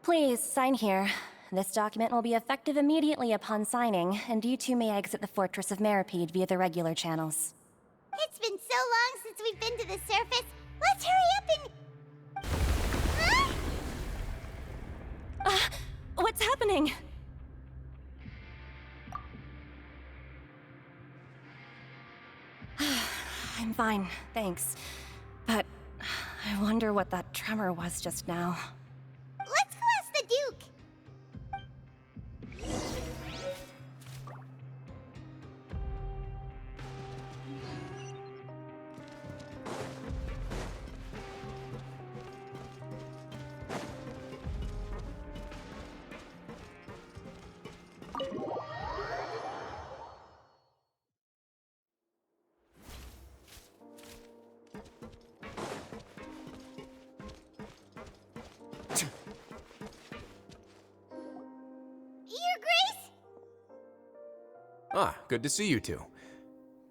Please, sign here. This document will be effective immediately upon signing, and you two may exit the Fortress of Meripede via the regular channels. It's been so long since we've been to the surface. Let's hurry up and... Huh? What's happening? I'm fine, thanks. But I wonder what that tremor was just now. Let's go ask the Duke. Your Grace? Ah, good to see you two.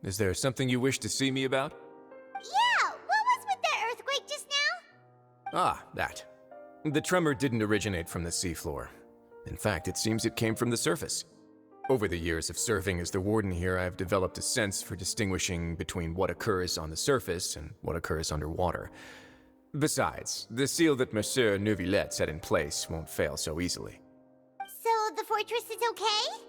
Is there something you wish to see me about? Yeah, what was with that earthquake just now? Ah, that. The tremor didn't originate from the seafloor. In fact, it seems it came from the surface. Over the years of serving as the warden here, I've developed a sense for distinguishing between what occurs on the surface and what occurs underwater. Besides, the seal that Monsieur Neuvillette set in place won't fail so easily. So the fortress is okay?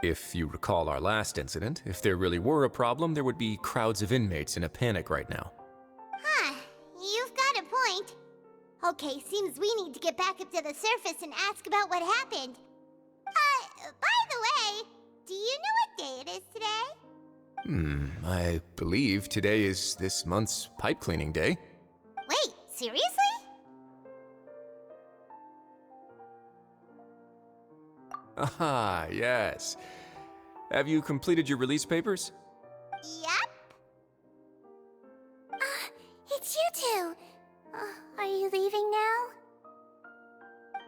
If you recall our last incident, if there really were a problem, there would be crowds of inmates in a panic right now. Huh, you've got a point. Okay, seems we need to get back up to the surface and ask about what happened. By the way, do you know what day it is today? I believe today is this month's pipe cleaning day. Wait, seriously? Ah, yes. Have you completed your release papers? Yep. It's you two. Are you leaving now?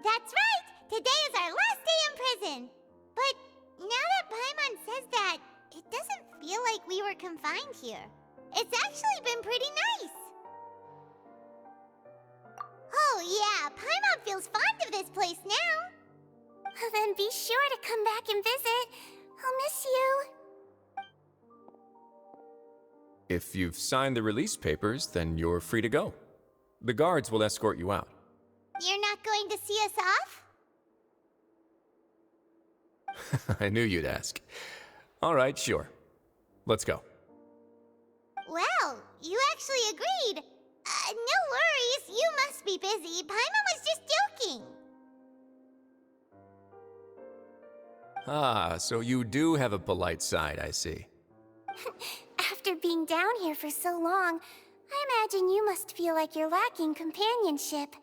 That's right! Today is our last day in prison! But now that Paimon says that, it doesn't feel like we were confined here. It's actually been pretty nice! Oh yeah, Paimon feels fond of this place now! Then be sure to come back and visit. I'll miss you. If you've signed the release papers, then you're free to go. The guards will escort you out. You're not going to see us off? I knew you'd ask. All right, sure. Let's go. Well, you actually agreed. No worries, you must be busy. Paimon was just joking. Ah, so you do have a polite side, I see. After being down here for so long, I imagine you must feel like you're lacking companionship.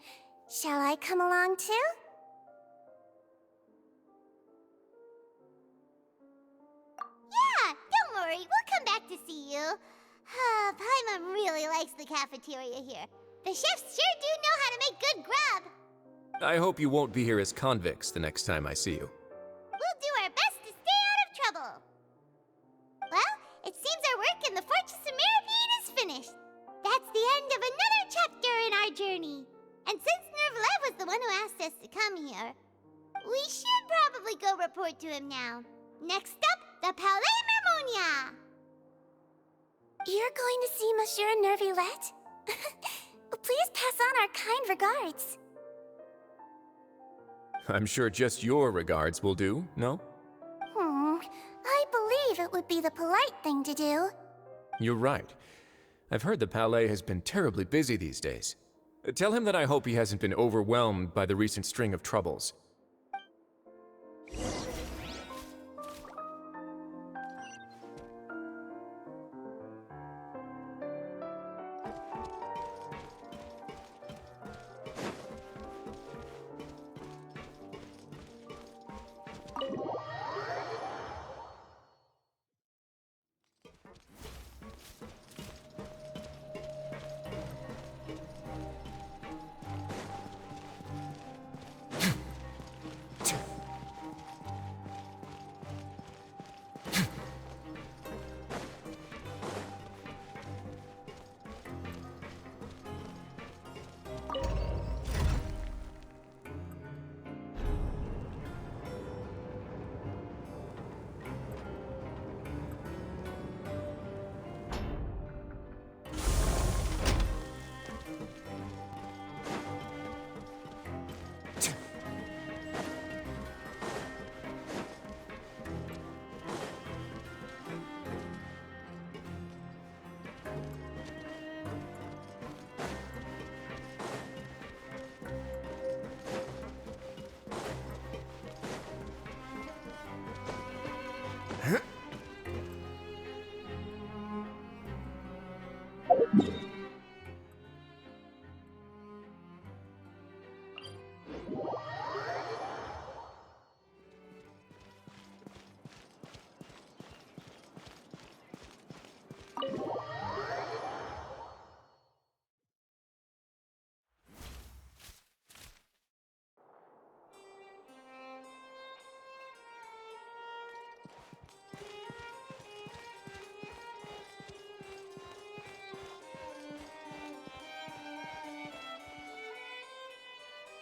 Shall I come along too? Yeah, don't worry, we'll come back to see you. Paimon really likes the cafeteria here. The chefs sure do know how to make good grub. I hope you won't be here as convicts the next time I see you. We'll do our best to stay out of trouble. Well, it seems our work in the Fortress of Meripede is finished. That's the end of another chapter in our journey. And since Neuvillette was the one who asked us to come here, we should probably go report to him now. Next up, the Palais Mermonia. You're going to see Monsieur Neuvillette? Please pass on our kind regards. I'm sure just your regards will do, no? I believe it would be the polite thing to do. You're right. I've heard the Palais has been terribly busy these days. Tell him that I hope he hasn't been overwhelmed by the recent string of troubles.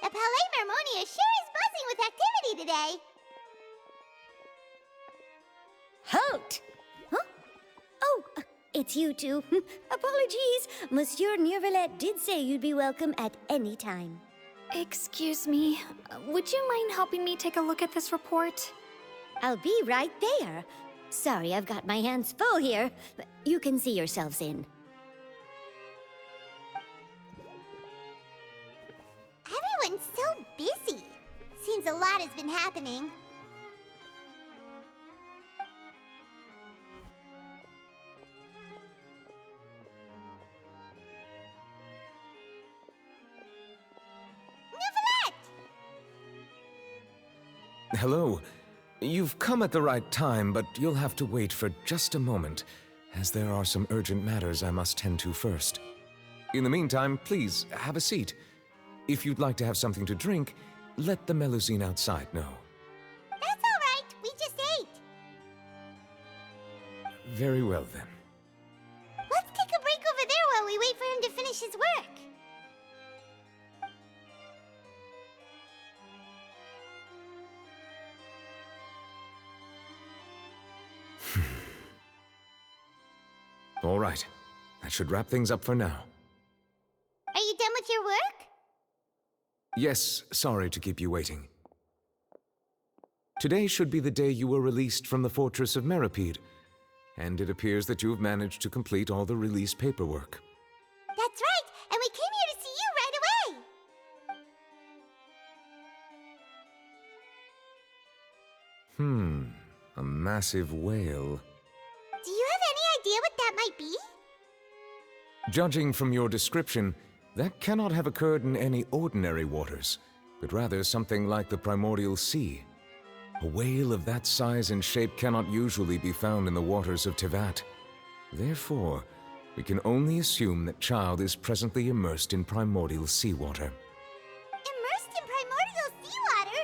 The Palais Mermonia sure is buzzing with activity today. Halt! Huh? Oh, it's you two. Apologies. Monsieur Neurvalette did say you'd be welcome at any time. Excuse me, would you mind helping me take a look at this report? I'll be right there. Sorry, I've got my hands full here. You can see yourselves in. Everyone's so busy. Seems a lot has been happening. Neuvillette! Hello. You've come at the right time, but you'll have to wait for just a moment, as there are some urgent matters I must tend to first. In the meantime, please, have a seat. If you'd like to have something to drink, let the Melusine outside know. That's all right. We just ate. Very well, then. Let's take a break over there while we wait for him to finish his work. All right. That should wrap things up for now. Are you done with your work? Yes, sorry to keep you waiting. Today should be the day you were released from the Fortress of Meripede, and it appears that you have managed to complete all the release paperwork. That's right, and we came here to see you right away. A massive whale. Do you have any idea what that might be? Judging from your description, that cannot have occurred in any ordinary waters, but rather something like the primordial sea. A whale of that size and shape cannot usually be found in the waters of Tevat. Therefore, we can only assume that Child is presently immersed in primordial seawater. Immersed in primordial seawater?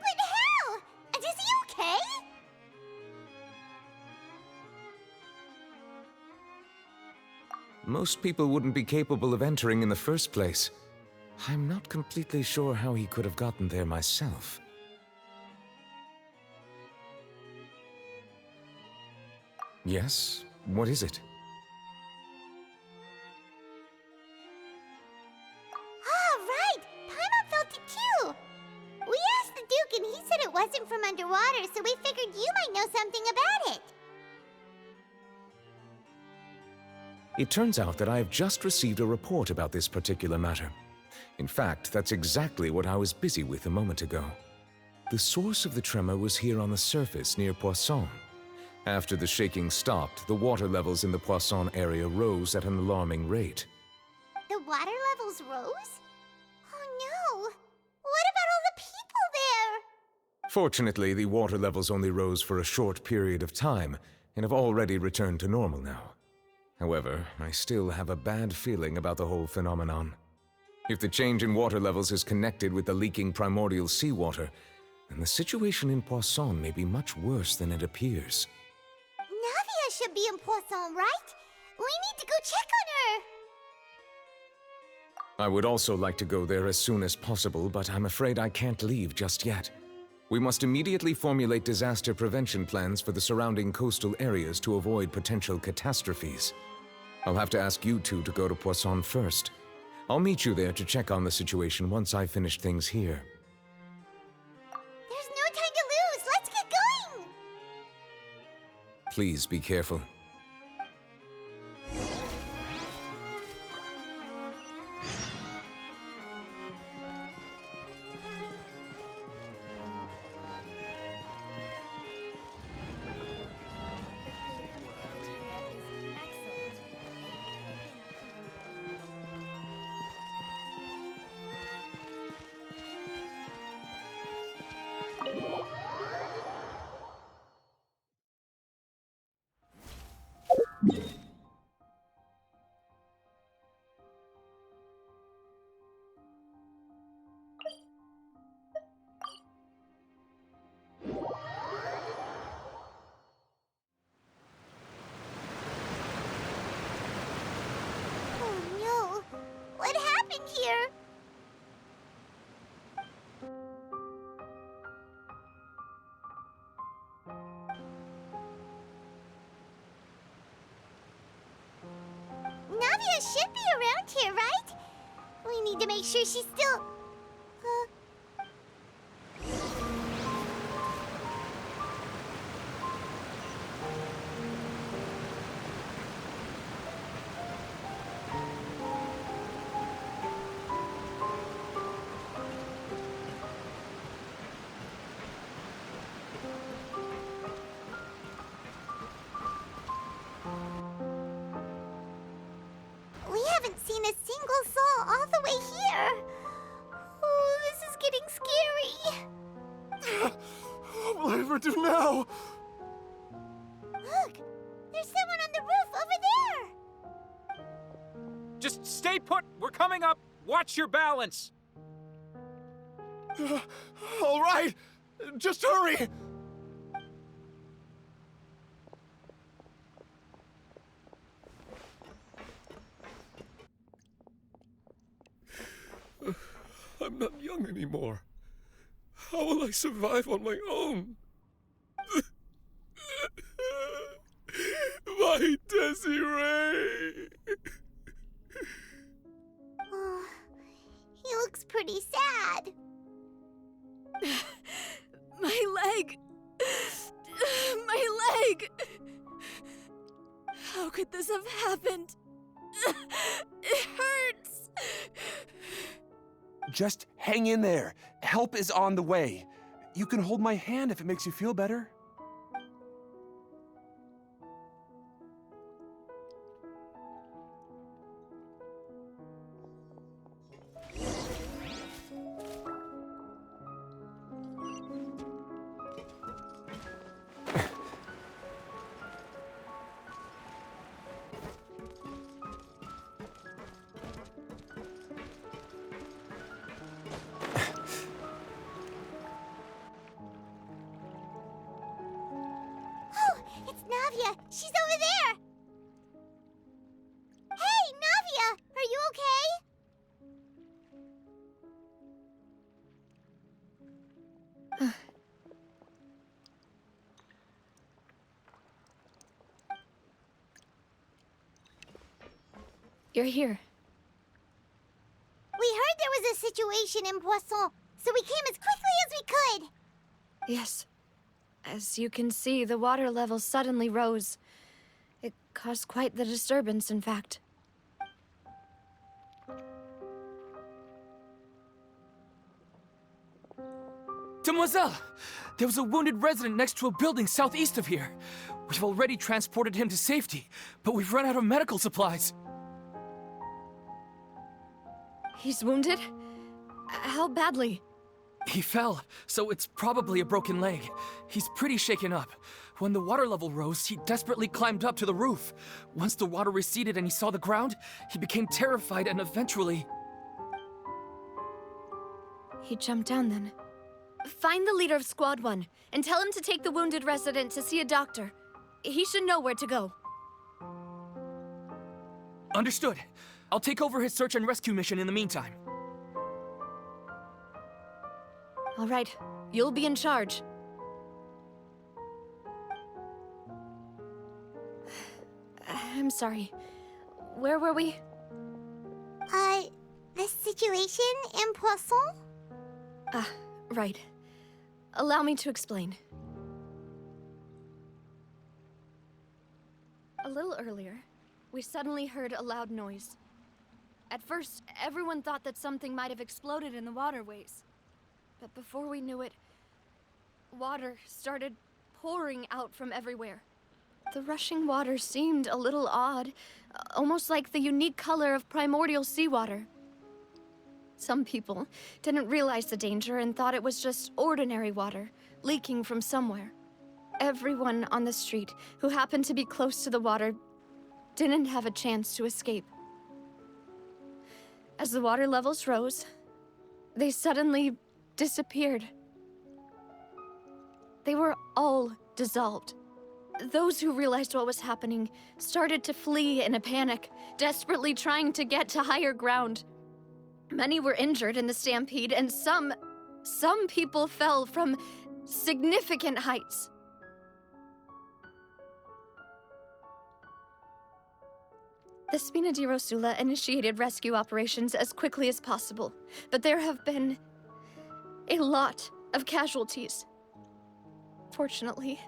But how? And is he okay? Most people wouldn't be capable of entering in the first place. I'm not completely sure how he could have gotten there myself. Yes? What is it? Ah, right! Paimon felt it too! We asked the Duke and he said it wasn't from underwater, so we figured you might know something about it. It turns out that I have just received a report about this particular matter. In fact, that's exactly what I was busy with a moment ago. The source of the tremor was here on the surface near Poisson. After the shaking stopped, the water levels in the Poisson area rose at an alarming rate. The water levels rose? Oh no! What about all the people there? Fortunately, the water levels only rose for a short period of time and have already returned to normal now. However, I still have a bad feeling about the whole phenomenon. If the change in water levels is connected with the leaking primordial seawater, then the situation in Poisson may be much worse than it appears. Navia should be in Poisson, right? We need to go check on her! I would also like to go there as soon as possible, but I'm afraid I can't leave just yet. We must immediately formulate disaster prevention plans for the surrounding coastal areas to avoid potential catastrophes. I'll have to ask you two to go to Poisson first. I'll meet you there to check on the situation once I've finished things here. There's no time to lose! Let's get going! Please be careful. Navia should be around here, right? We need to make sure she's still... We haven't seen a single soul all the way here. Oh, this is getting scary. What will I ever do now? Look, there's someone on the roof over there. Just stay put. We're coming up. Watch your balance. All right, just hurry. I'm not young anymore. How will I survive on my own? My Desiree! Oh, he looks pretty sad. My leg! My leg! How could this have happened? It hurts! Just hang in there. Help is on the way. You can hold my hand if it makes you feel better. It's Navia. She's over there. Hey, Navia, are you okay? You're here. We heard there was a situation in Poisson, so we came as quickly as we could. Yes. As you can see, the water level suddenly rose. It caused quite the disturbance, in fact. Demoiselle! There was a wounded resident next to a building southeast of here. We've already transported him to safety, but we've run out of medical supplies. He's wounded? How badly? He fell, so it's probably a broken leg. He's pretty shaken up. When the water level rose, he desperately climbed up to the roof. Once the water receded and he saw the ground, he became terrified and eventually... He jumped down then. Find the leader of Squad 1 and tell him to take the wounded resident to see a doctor. He should know where to go. Understood. I'll take over his search and rescue mission in the meantime. All right, you'll be in charge. I'm sorry. Where were we? The situation in Poisson? Ah, right. Allow me to explain. A little earlier, we suddenly heard a loud noise. At first, everyone thought that something might have exploded in the waterways. But before we knew it, water started pouring out from everywhere. The rushing water seemed a little odd, almost like the unique color of primordial seawater. Some people didn't realize the danger and thought it was just ordinary water, leaking from somewhere. Everyone on the street who happened to be close to the water didn't have a chance to escape. As the water levels rose, they suddenly disappeared. They were all dissolved. Those who realized what was happening started to flee in a panic, desperately trying to get to higher ground. Many were injured in the stampede, and some people fell from significant heights. The Spina di Rosula initiated rescue operations as quickly as possible, but there have been a lot of casualties. Fortunately,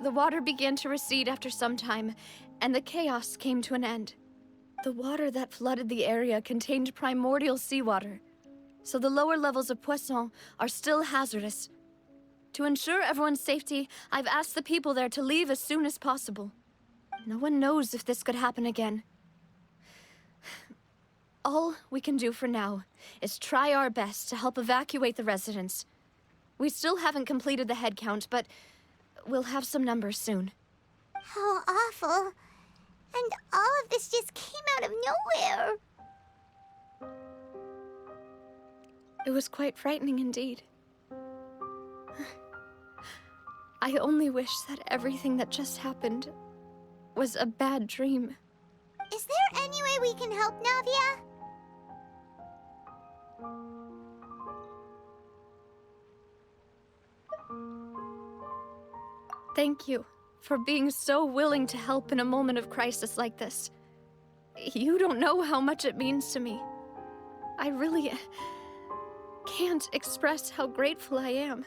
the water began to recede after some time, and the chaos came to an end. The water that flooded the area contained primordial seawater, so the lower levels of Poisson are still hazardous. To ensure everyone's safety, I've asked the people there to leave as soon as possible. No one knows if this could happen again. All we can do for now is try our best to help evacuate the residents. We still haven't completed the head count, but we'll have some numbers soon. How awful. And all of this just came out of nowhere. It was quite frightening indeed. I only wish that everything that just happened was a bad dream. Is there any way we can help, Navia? Thank you for being so willing to help in a moment of crisis like this. You don't know how much it means to me. I really can't express how grateful I am.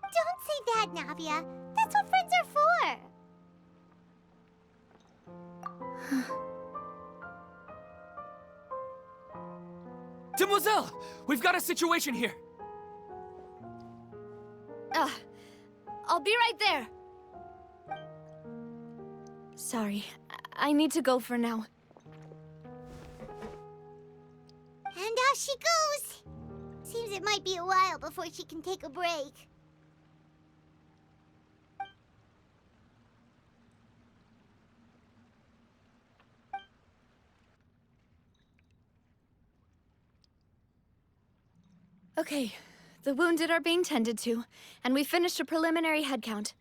Don't say that, Navia. That's what friends are for. Demoiselle! We've got a situation here! I'll be right there. Sorry, I need to go for now. And off she goes. Seems it might be a while before she can take a break. Okay, the wounded are being tended to, and we finished a preliminary head count.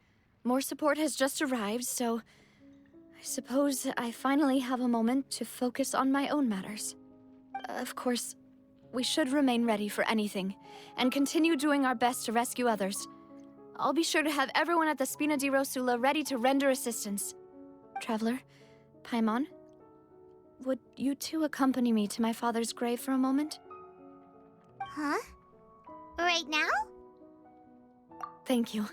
More support has just arrived, so I suppose I finally have a moment to focus on my own matters. Of course, we should remain ready for anything, and continue doing our best to rescue others. I'll be sure to have everyone at the Spina di Rosula ready to render assistance. Traveler, Paimon, would you two accompany me to my father's grave for a moment? Huh? Right now? Thank you.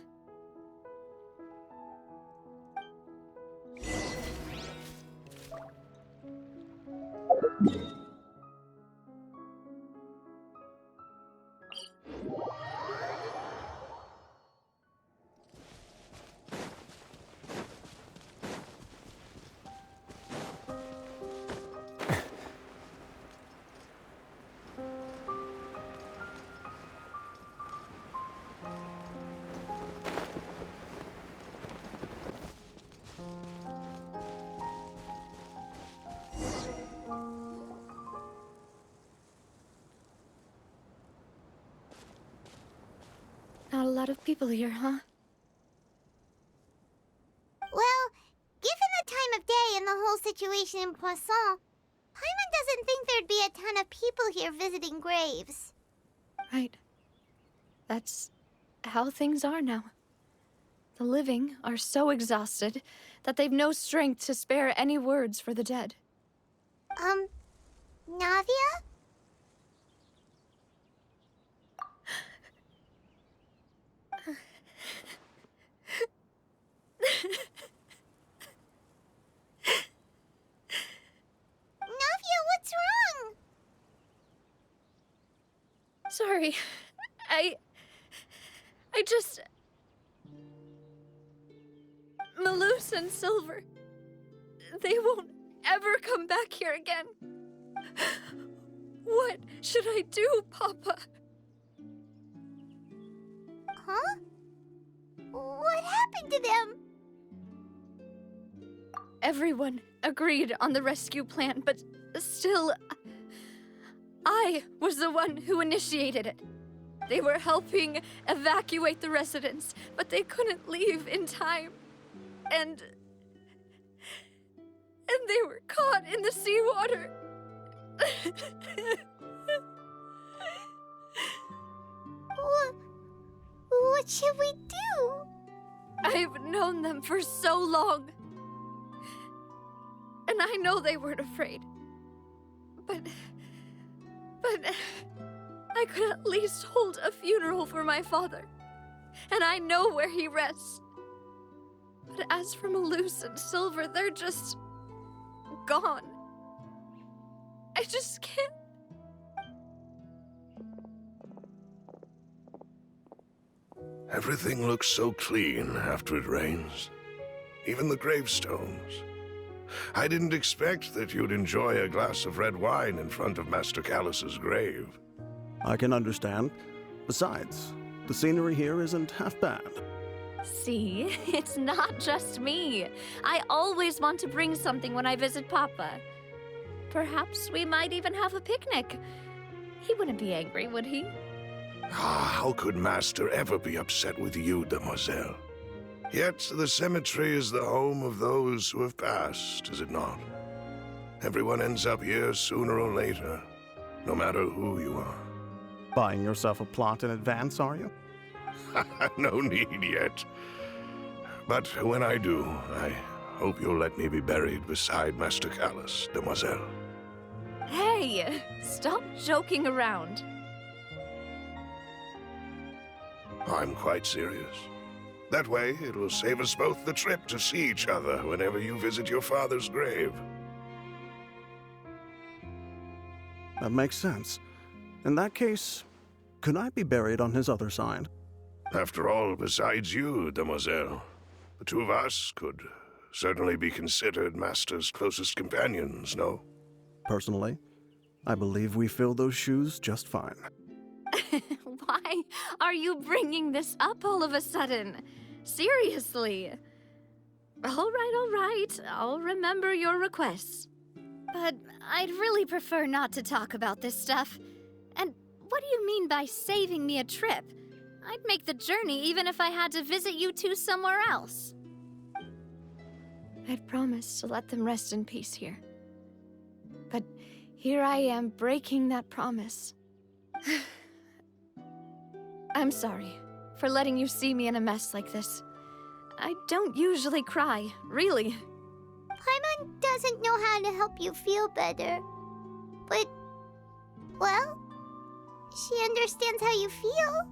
Not a lot of people here, huh? Well, given the time of day and the whole situation in Poisson, Paimon doesn't think there'd be a ton of people here visiting graves. Right. That's how things are now. The living are so exhausted that they've no strength to spare any words for the dead. Navia? Navia, what's wrong? Sorry. I just... Malus and Silver. They won't ever come back here again. What should I do, Papa? Huh? What happened to them? Everyone agreed on the rescue plan, but still, I was the one who initiated it. They were helping evacuate the residents, but they couldn't leave in time. And they were caught in the seawater. What should we do? I've known them for so long. And I know they weren't afraid. But I could at least hold a funeral for my father. And I know where he rests. But as for Malus and Silver, they're just gone. I just can't. Everything looks so clean after it rains. Even the gravestones. I didn't expect that you'd enjoy a glass of red wine in front of Master Callus's grave. I can understand. Besides, the scenery here isn't half bad. See, it's not just me. I always want to bring something when I visit Papa. Perhaps we might even have a picnic. He wouldn't be angry, would he? How could Master ever be upset with you, Demoiselle? Yet the cemetery is the home of those who have passed, is it not? Everyone ends up here sooner or later, no matter who you are. Buying yourself a plot in advance, are you? No need yet. But when I do, I hope you'll let me be buried beside Master Callus, Demoiselle. Hey, stop joking around. I'm quite serious. That way, it will save us both the trip to see each other whenever you visit your father's grave. That makes sense. In that case, could I be buried on his other side? After all, besides you, Demoiselle, the two of us could certainly be considered Master's closest companions, no? Personally, I believe we fill those shoes just fine. Why are you bringing this up all of a sudden? Seriously. All right. I'll remember your requests. But I'd really prefer not to talk about this stuff. And what do you mean by saving me a trip? I'd make the journey even if I had to visit you two somewhere else. I'd promised to let them rest in peace here. But here I am breaking that promise. I'm sorry for letting you see me in a mess like this. I don't usually cry, really. Paimon doesn't know how to help you feel better. But, well, she understands how you feel.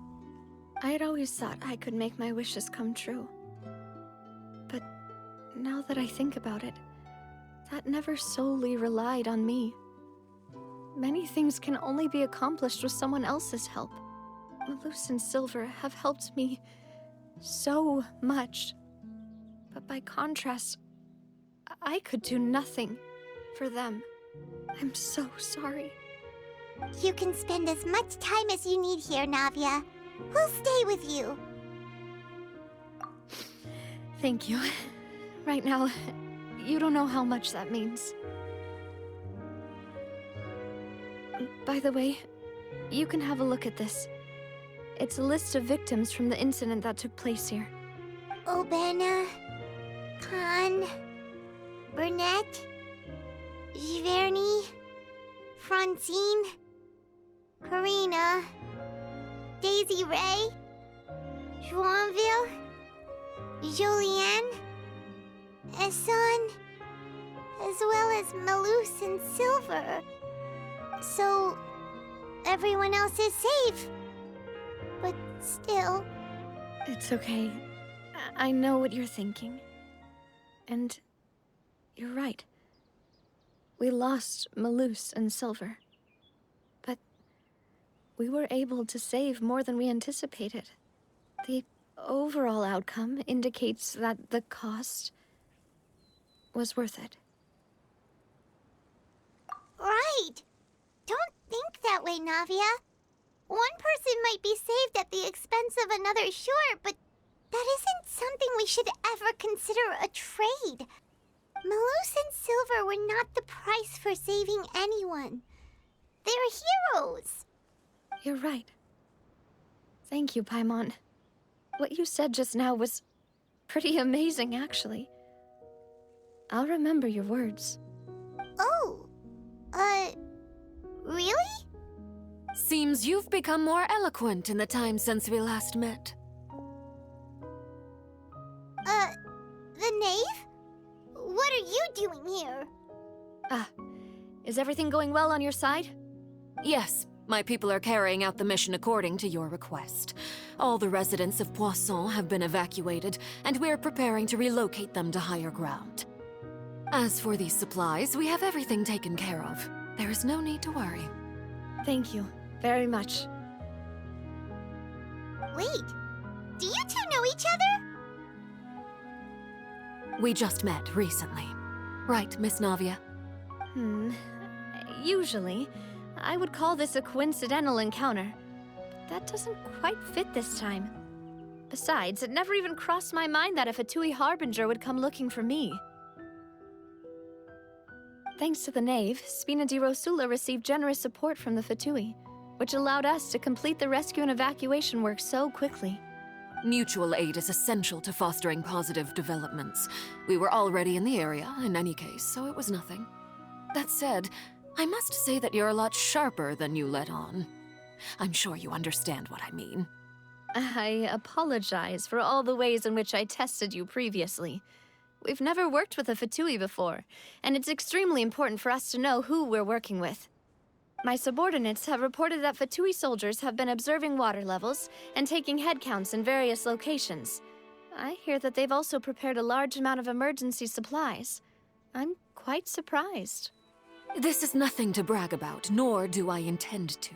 I had always thought I could make my wishes come true. But now that I think about it, that never solely relied on me. Many things can only be accomplished with someone else's help. Malus and Silver have helped me so much. But by contrast, I could do nothing for them. I'm so sorry. You can spend as much time as you need here, Navia. We'll stay with you. Thank you. Right now, you don't know how much that means. By the way, you can have a look at this. It's a list of victims from the incident that took place here. Obena, Khan, Burnett, Giverny, Francine, Karina, Daisy Ray, Joinville, Julianne, Esson, as well as Malus and Silver. So, everyone else is safe. But still... It's okay. I know what you're thinking. And you're right. We lost Malus and Silver. But we were able to save more than we anticipated. The overall outcome indicates that the cost was worth it. Right! Don't think that way, Navia. One person might be saved at the expense of another, sure, but that isn't something we should ever consider a trade. Malus and Silver were not the price for saving anyone. They're heroes. You're right. Thank you, Paimon. What you said just now was pretty amazing, actually. I'll remember your words. Oh, really? Seems you've become more eloquent in the time since we last met. Is everything going well on your side? Yes, my people are carrying out the mission according to your request. All the residents of Poisson have been evacuated, and we're preparing to relocate them to higher ground. As for these supplies, we have everything taken care of. There is no need to worry. Thank you very much. Wait, do you two know each other? We just met recently. Right, Miss Navia? Usually, I would call this a coincidental encounter. But that doesn't quite fit this time. Besides, it never even crossed my mind that a Fatui Harbinger would come looking for me. Thanks to the Knave, Spina di Rosula received generous support from the Fatui, which allowed us to complete the rescue and evacuation work so quickly. Mutual aid is essential to fostering positive developments. We were already in the area, in any case, so it was nothing. That said, I must say that you're a lot sharper than you let on. I'm sure you understand what I mean. I apologize for all the ways in which I tested you previously. We've never worked with a Fatui before, and it's extremely important for us to know who we're working with. My subordinates have reported that Fatui soldiers have been observing water levels and taking head counts in various locations. I hear that they've also prepared a large amount of emergency supplies. I'm quite surprised. This is nothing to brag about, nor do I intend to.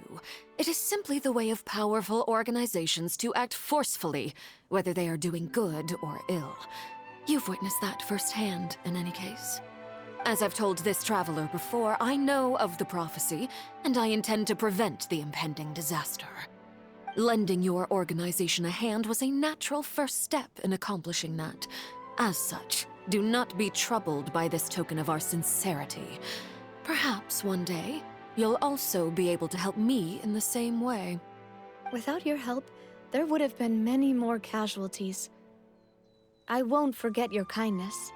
It is simply the way of powerful organizations to act forcefully, whether they are doing good or ill. You've witnessed that firsthand, in any case. As I've told this traveler before, I know of the prophecy, and I intend to prevent the impending disaster. Lending your organization a hand was a natural first step in accomplishing that. As such, do not be troubled by this token of our sincerity. Perhaps one day, you'll also be able to help me in the same way. Without your help, there would have been many more casualties. I won't forget your kindness.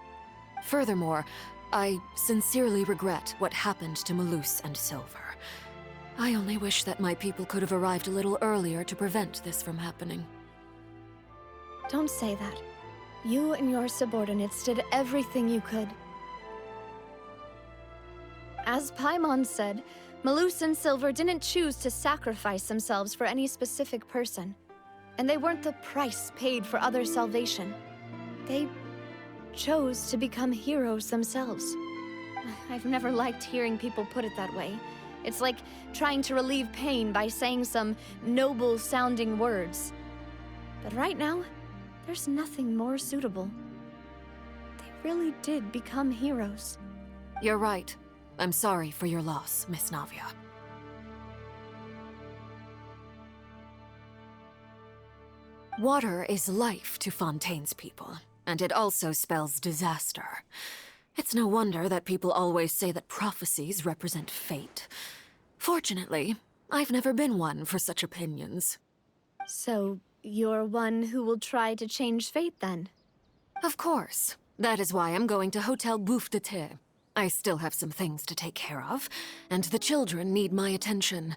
Furthermore, I sincerely regret what happened to Malus and Silver. I only wish that my people could have arrived a little earlier to prevent this from happening. Don't say that. You and your subordinates did everything you could. As Paimon said, Malus and Silver didn't choose to sacrifice themselves for any specific person. And they weren't the price paid for other salvation. They chose to become heroes themselves. I've never liked hearing people put it that way. It's like trying to relieve pain by saying some noble-sounding words. But right now, there's nothing more suitable. They really did become heroes. You're right. I'm sorry for your loss, Miss Navia. Water is life to Fontaine's people, and it also spells disaster. It's no wonder that people always say that prophecies represent fate. Fortunately, I've never been one for such opinions. So, you're one who will try to change fate, then? Of course. That is why I'm going to Hotel Bouffe de Thé. I still have some things to take care of, and the children need my attention.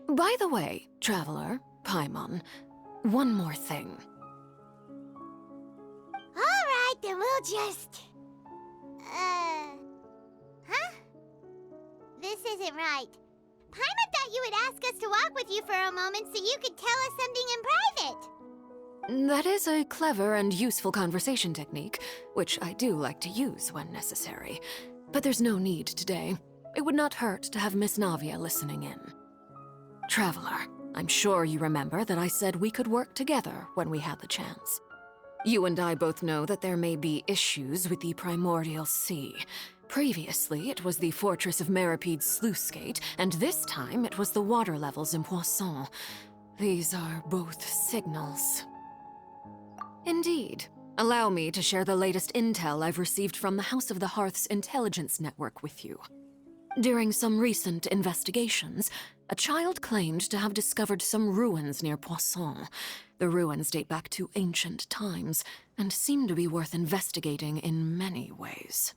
By the way, Traveler, Paimon, one more thing. Alright, then we'll just... Huh? This isn't right. Paimon thought you would ask us to walk with you for a moment so you could tell us something in private. That is a clever and useful conversation technique, which I do like to use when necessary. But there's no need today. It would not hurt to have Miss Navia listening in. Traveler, I'm sure you remember that I said we could work together when we had the chance. You and I both know that there may be issues with the Primordial Sea. Previously, it was the Fortress of Meripede's sluice gate, and this time it was the water levels in Poisson. These are both signals. Indeed. Allow me to share the latest intel I've received from the House of the Hearth's intelligence network with you. During some recent investigations, a child claimed to have discovered some ruins near Poisson. The ruins date back to ancient times, and seem to be worth investigating in many ways.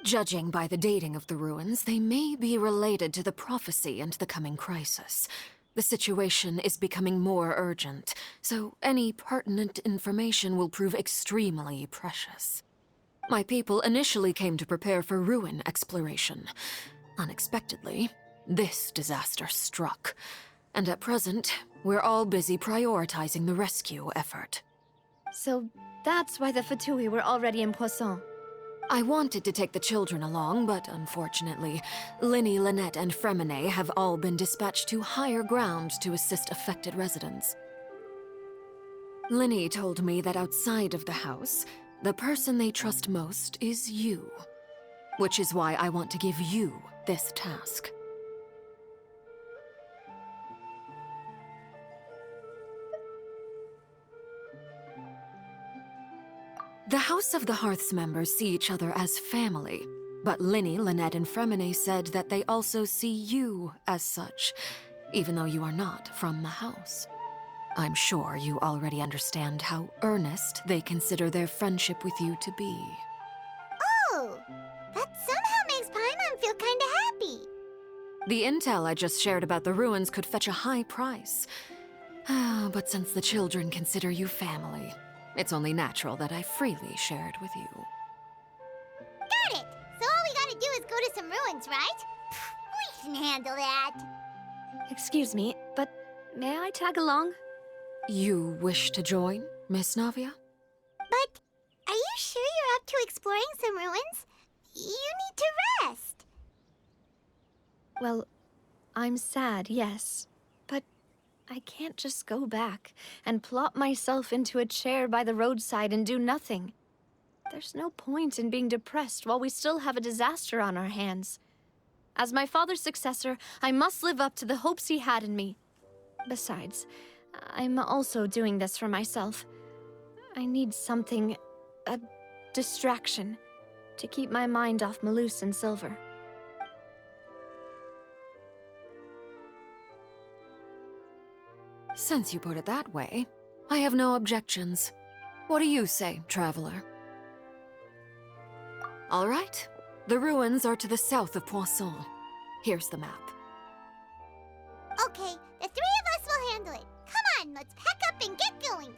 Judging by the dating of the ruins, they may be related to the prophecy and the coming crisis. The situation is becoming more urgent, so any pertinent information will prove extremely precious. My people initially came to prepare for ruin exploration. Unexpectedly, this disaster struck. And at present, we're all busy prioritizing the rescue effort. So that's why the Fatui were already in Poisson. I wanted to take the children along, but unfortunately, Linny, Lynette, and Fremine have all been dispatched to higher ground to assist affected residents. Linny told me that outside of the house, the person they trust most is you. Which is why I want to give you this task. The House of the Hearth's members see each other as family, but Linny, Lynette, and Fremine said that they also see you as such, even though you are not from the house. I'm sure you already understand how earnest they consider their friendship with you to be. Oh, that somehow makes Paimon feel kinda happy. The intel I just shared about the ruins could fetch a high price. But since the children consider you family, it's only natural that I freely share it with you. Got it! So all we gotta do is go to some ruins, right? We can handle that. Excuse me, but may I tag along? You wish to join, Miss Navia? But are you sure you're up to exploring some ruins? You need to rest. Well, I'm sad, yes. But I can't just go back and plop myself into a chair by the roadside and do nothing. There's no point in being depressed while we still have a disaster on our hands. As my father's successor, I must live up to the hopes he had in me. Besides, I'm also doing this for myself. I need something, a distraction, to keep my mind off Malus and Silver. Since you put it that way, I have no objections. What do you say, traveler? All right. The ruins are to the south of Poisson. Here's the map. Okay, the three of us will handle it. Come on, let's pack up and get going.